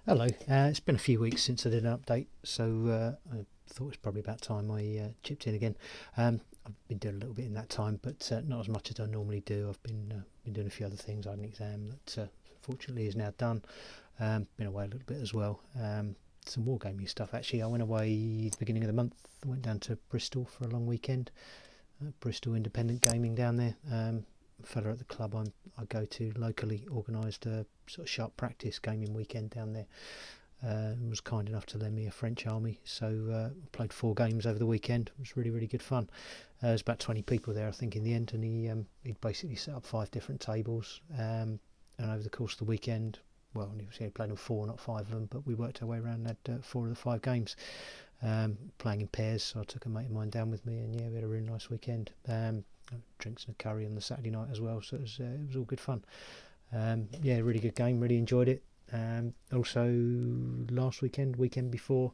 Hello, it's been a few weeks since I did an update, so I thought it was probably about time I chipped in again. I've been doing a little bit in that time, but not as much as I normally do. I've been doing a few other things. I had an exam that fortunately is now done. Been away a little bit as well. Some wargaming stuff actually. I went away the beginning of the month. I went down to Bristol for a long weekend. Bristol Independent Gaming down there. A fella at the club I go to locally organised a sort of sharp practice gaming weekend down there. Was kind enough to lend me a French army, so I played 4 games over the weekend. It was really good fun. There's about 20 people there I think in the end, and he'd basically set up 5 different tables, and over the course of the weekend, well, he played on 4, not 5 of them, but we worked our way around and had 4 of the 5 games, playing in pairs. So I took a mate of mine down with me, and yeah, we had a really nice weekend. Drinks and a curry on the Saturday night as well, so it was all good fun. Yeah, really good game, really enjoyed it. Also last weekend before,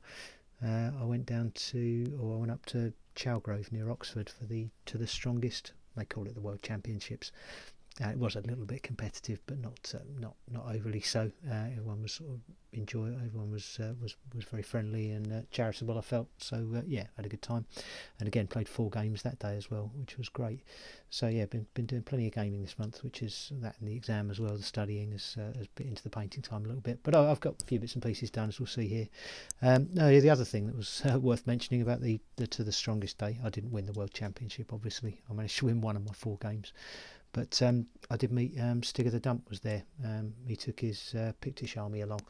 I went up to Chalgrove near Oxford for the strongest. They call it the World Championships. It was a little bit competitive, but not overly so. Everyone was sort of everyone was very friendly and charitable, I felt. So yeah, had a good time, and again played 4 games that day as well, which was great. So yeah, been doing plenty of gaming this month, which is that, and the exam as well. The studying has bit into the painting time a little bit, but I've got a few bits and pieces done, as we'll see here. No, the other thing that was worth mentioning about the strongest day, I didn't win the World Championship. Obviously, I managed to win one of my 4 games. But I did meet Stigger the Dump was there. He took his Pictish army along,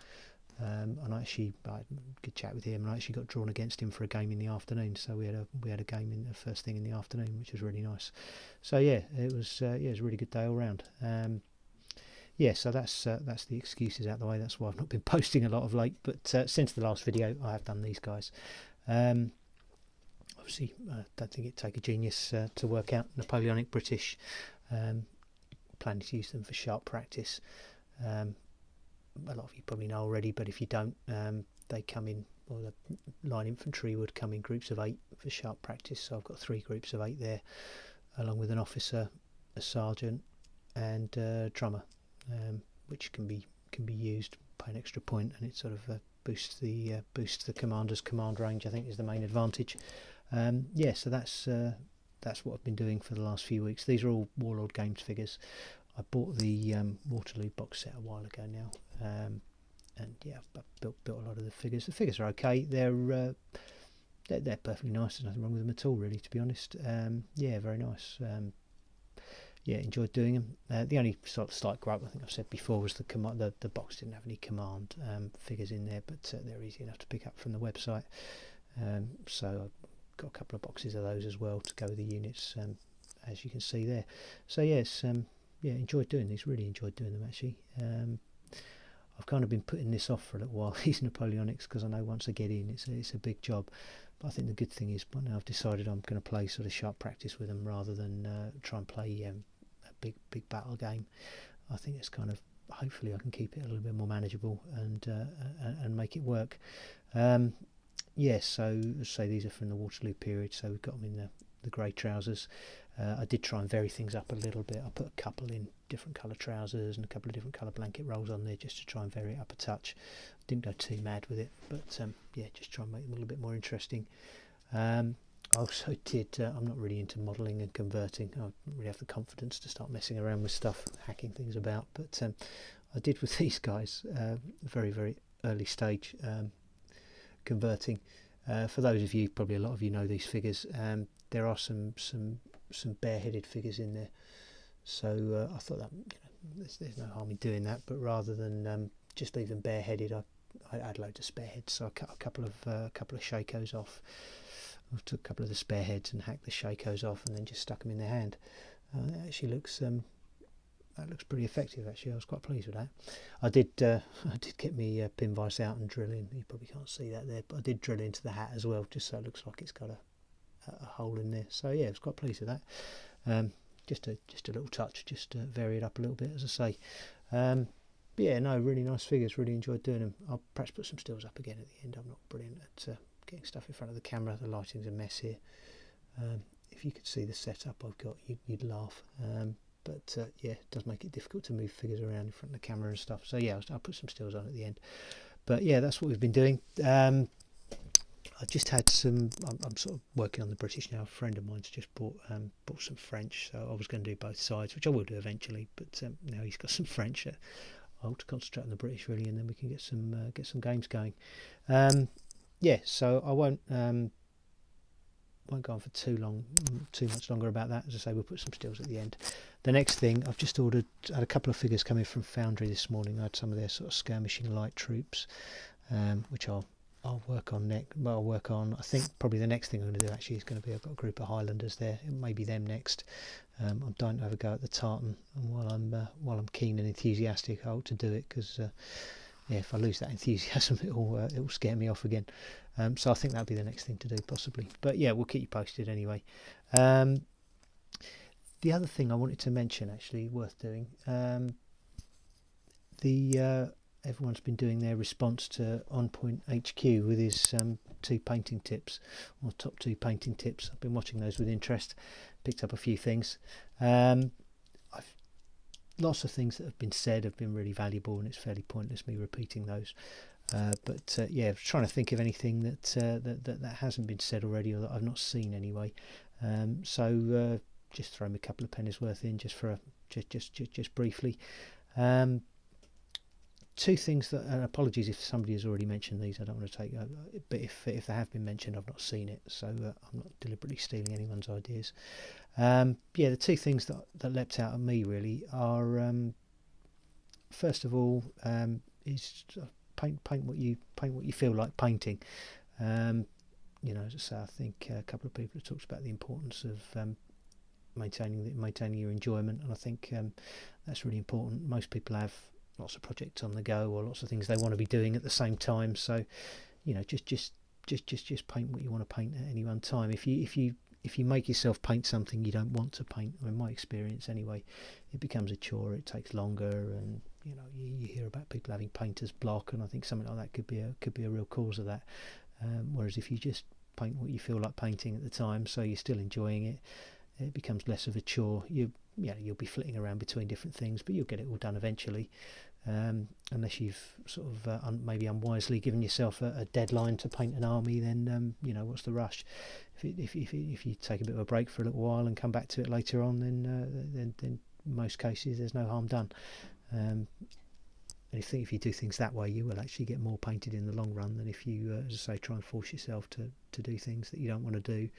and I had a good chat with him. And I actually got drawn against him for a game in the afternoon. So we had a game in the first thing in the afternoon, which was really nice. So yeah, it was a really good day all round. Yeah, so that's the excuses out the way. That's why I've not been posting a lot of late. But since the last video, I have done these guys. Obviously, I don't think it'd take a genius to work out Napoleonic British. Planning to use them for sharp practice. A lot of you probably know already, but if you don't, they come in, or the line infantry would come in groups of 8 for sharp practice. So I've got 3 groups of 8 there, along with an officer, a sergeant, and a drummer, which can be used by an extra point, and it sort of boosts the commander's command range. I think is the main advantage. Yeah, so that's what I've been doing for the last few weeks. These are all Warlord Games figures. I bought the Waterloo box set a while ago now, and yeah, I've built a lot of the figures. The figures are okay. They're perfectly nice. There's nothing wrong with them at all, really, to be honest. Yeah, very nice. Yeah, enjoyed doing them. The only sort of slight gripe, I think I've said before, was the box didn't have any command figures in there, but they're easy enough to pick up from the website. So got a couple of boxes of those as well to go with the units, as you can see there. So yes, yeah, enjoyed doing these. Really enjoyed doing them actually. I've kind of been putting this off for a little while, these Napoleonics, because I know once I get in, it's a big job. But I think the good thing is, now I've decided I'm going to play sort of sharp practice with them rather than try and play a big battle game. I think it's kind of, hopefully I can keep it a little bit more manageable and make it work. Yeah, so let's say these are from the Waterloo period, so we've got them in the grey trousers. I did try and vary things up a little bit. I put a couple in different colour trousers and a couple of different colour blanket rolls on there just to try and vary it up a touch. Didn't go too mad with it, but yeah, just try and make them a little bit more interesting. I also did, I'm not really into modelling and converting. I don't really have the confidence to start messing around with stuff, hacking things about, but I did with these guys, very early stage. Converting. For those of you, probably a lot of you know these figures. There are some bareheaded figures in there, so I thought that there's no harm in doing that. But rather than just leave them bareheaded, I had loads of spare heads, so I cut a couple of shakos off. I took a couple of the spare heads and hacked the shakos off, and then just stuck them in their hand. It actually looks that looks pretty effective actually. I was quite pleased with that. I did get me pin vise out and drill in. You probably can't see that there, but I did drill into the hat as well, just so it looks like it's got a hole in there. So yeah, I was quite pleased with that. Just a little touch, just to vary it up a little bit, as I say. Yeah, no, really nice figures. Really enjoyed doing them. I'll perhaps put some stills up again at the end. I'm not brilliant at getting stuff in front of the camera. The lighting's a mess here. If you could see the setup I've got, you'd laugh. But yeah, it does make it difficult to move figures around in front of the camera and stuff. So yeah, I'll put some stills on at the end. But yeah, that's what we've been doing. I just had some. I'm sort of working on the British now. A friend of mine's just bought some French, so I was going to do both sides, which I will do eventually. But now he's got some French. I'll concentrate on the British really, and then we can get some games going. Yeah, so I won't go on for too much longer about that. As I say, we'll put some stills at the end. The next thing, I've just had a couple of figures come in from Foundry this morning. I had some of their sort of skirmishing light troops, which I'll work on next. Well, I'll work on. I think probably the next thing I'm going to do actually is going to be, I've got a group of Highlanders there. It may be them next. I'm dying to have a go at the tartan, and while I'm keen and enthusiastic, I ought to do it, because yeah, if I lose that enthusiasm, it will scare me off again. So I think that'll be the next thing to do, possibly. But yeah, we'll keep you posted anyway. The other thing I wanted to mention, actually, worth doing, everyone's been doing their response to On Point HQ with his 2 painting tips, or top 2 painting tips. I've been watching those with interest, picked up a few things. Lots of things that have been said have been really valuable, and it's fairly pointless me repeating those. But yeah, I was trying to think of anything that hasn't been said already, or that I've not seen anyway. So just throw me a couple of pennies worth in, just briefly. 2 things that, and apologies if somebody has already mentioned these, I don't want to take, but if they have been mentioned, I've not seen it, so I'm not deliberately stealing anyone's ideas. Yeah, the 2 things that leapt out at me really are, first of all, is paint what you feel like painting. You know, as I say, I think a couple of people have talked about the importance of maintaining your enjoyment, and I think that's really important. Most people have lots of projects on the go, or lots of things they want to be doing at the same time, so you know, just paint what you want to paint at any one time. If you make yourself paint something you don't want to paint, or in my experience anyway, it becomes a chore, it takes longer, and you know, you hear about people having painter's block, and I think something like that could be a real cause of that. Whereas if you just paint what you feel like painting at the time, so you're still enjoying it, it becomes less of a chore. You'll be flitting around between different things, but you'll get it all done eventually, unless you've sort of maybe unwisely given yourself a deadline to paint an army. Then you know, what's the rush? If you take a bit of a break for a little while and come back to it later on, then in most cases there's no harm done. And if you do things that way, you will actually get more painted in the long run than if you, as I say, try and force yourself to do things that you don't want to do,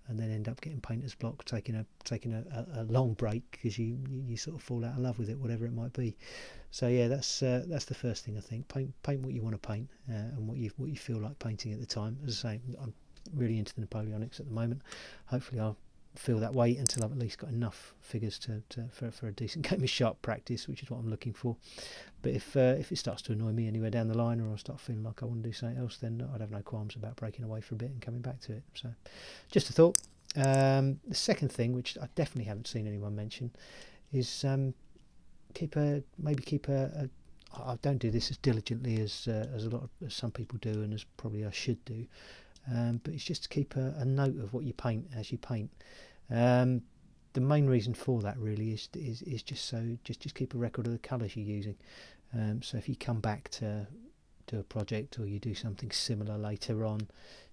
and then end up getting painter's block, taking a long break because you sort of fall out of love with it, whatever it might be. So yeah, that's the first thing I think. Paint what you want to paint, and what you feel like painting at the time. As I say, I'm really into the Napoleonics at the moment. Hopefully I'll feel that way until I've at least got enough figures for a decent game of sharp practice, which is what I'm looking for. But if it starts to annoy me anywhere down the line, or I start feeling like I want to do something else, then I'd have no qualms about breaking away for a bit and coming back to it. So just a thought. The second thing, which I definitely haven't seen anyone mention, is keep a I don't do this as diligently as some people do, and as probably I should do, but it's just to keep a note of what you paint as you paint. The main reason for that really is just keep a record of the colours you're using. So if you come back to a project, or you do something similar later on,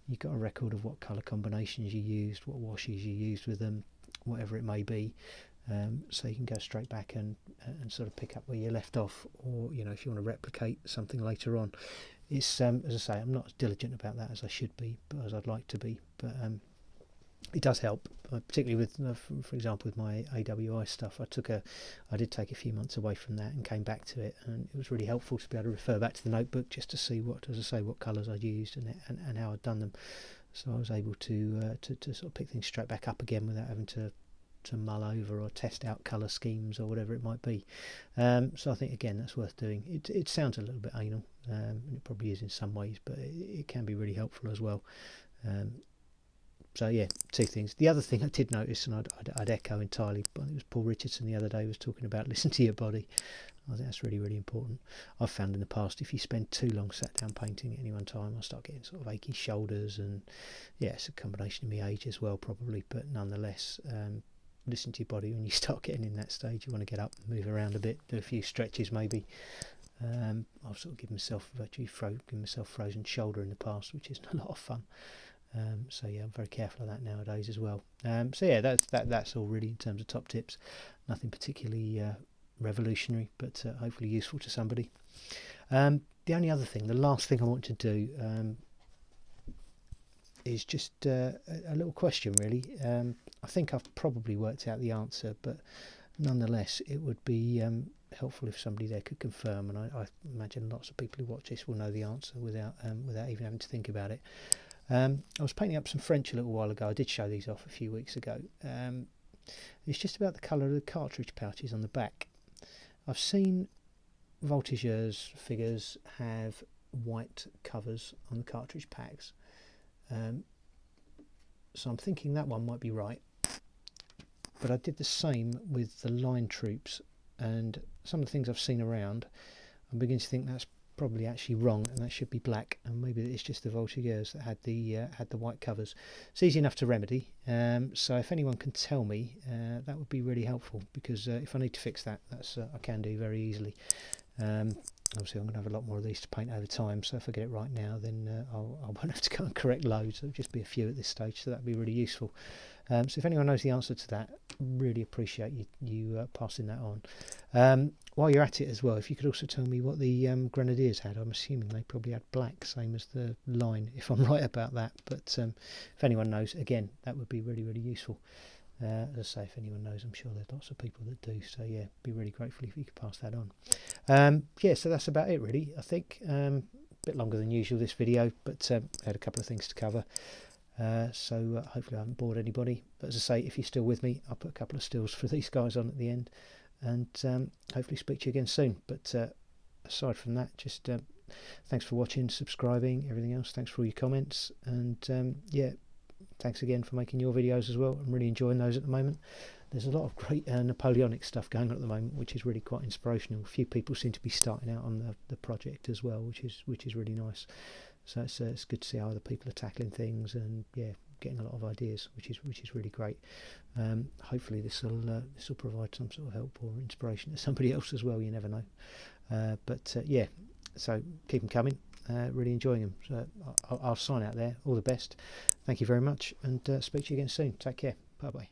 you've got a record of what colour combinations you used, what washes you used with them, whatever it may be. So you can go straight back and sort of pick up where you left off, or you know, if you want to replicate something later on. It's as I say, I'm not as diligent about that as I should be, but as I'd like to be. But it does help, particularly with, for example, with my AWI stuff. I did take a few months away from that and came back to it, and it was really helpful to be able to refer back to the notebook just to see what colours I'd used and how I'd done them. So I was able to sort of pick things straight back up again without having to mull over or test out colour schemes or whatever it might be. So I think again that's worth doing. It sounds a little bit anal, and it probably is in some ways, but it can be really helpful as well. So yeah, 2 things. The other thing I did notice, and I'd echo entirely, but it was Paul Richardson the other day was talking about listen to your body. I think that's really, really important. I've found in the past, if you spend too long sat down painting at any one time, I start getting sort of achy shoulders, and yeah, it's a combination of my age as well probably, but nonetheless, listen to your body when you start getting in that stage. You want to get up, move around a bit, do a few stretches maybe, I've sort of given myself frozen shoulder in the past, which isn't a lot of fun. So yeah, I'm very careful of that nowadays as well. So yeah, that's all really in terms of top tips. Nothing particularly revolutionary, but hopefully useful to somebody. The only other thing, the last thing I want to do is just a little question really. I think I've probably worked out the answer, but nonetheless it would be helpful if somebody there could confirm, and I imagine lots of people who watch this will know the answer without even having to think about it. I was painting up some French a little while ago. I did show these off a few weeks ago. It's just about the colour of the cartridge pouches on the back. I've seen voltigeurs figures have white covers on the cartridge packs, so I'm thinking that one might be right, but I did the same with the line troops, and some of the things I've seen around, I'm beginning to think that's probably actually wrong, and that should be black, and maybe it's just the voltigeurs that had the white covers. It's easy enough to remedy, so if anyone can tell me, that would be really helpful, because if I need to fix that, that's I can do very easily. Obviously I'm going to have a lot more of these to paint over time, so if I get it right now, then I won't have to go and correct loads. There'll just be a few at this stage, so that'd be really useful. So if anyone knows the answer to that, really appreciate you passing that on. While you're at it as well, if you could also tell me what the Grenadiers had. I'm assuming they probably had black, same as the line, if I'm right about that, but if anyone knows, again, that would be really, really useful. As I say, if anyone knows, I'm sure there's lots of people that do, so yeah, be really grateful if you could pass that on. Yeah, so that's about it really, I think. A bit longer than usual this video, but I had a couple of things to cover, so hopefully I haven't bored anybody. But as I say, if you're still with me, I'll put a couple of stills for these guys on at the end, and hopefully speak to you again soon. But aside from that, just thanks for watching, subscribing, everything else. Thanks for all your comments, and yeah, thanks again for making your videos as well. I'm really enjoying those at the moment. There's a lot of great Napoleonic stuff going on at the moment, which is really quite inspirational. A few people seem to be starting out on the project as well, which is really nice. So it's good to see how other people are tackling things, and yeah, getting a lot of ideas, which is really great. Hopefully this will provide some sort of help or inspiration to somebody else as well. You never know. But yeah, so keep them coming. Really enjoying them. So I'll sign out there. All the best. Thank you very much, and speak to you again soon. Take care. Bye bye.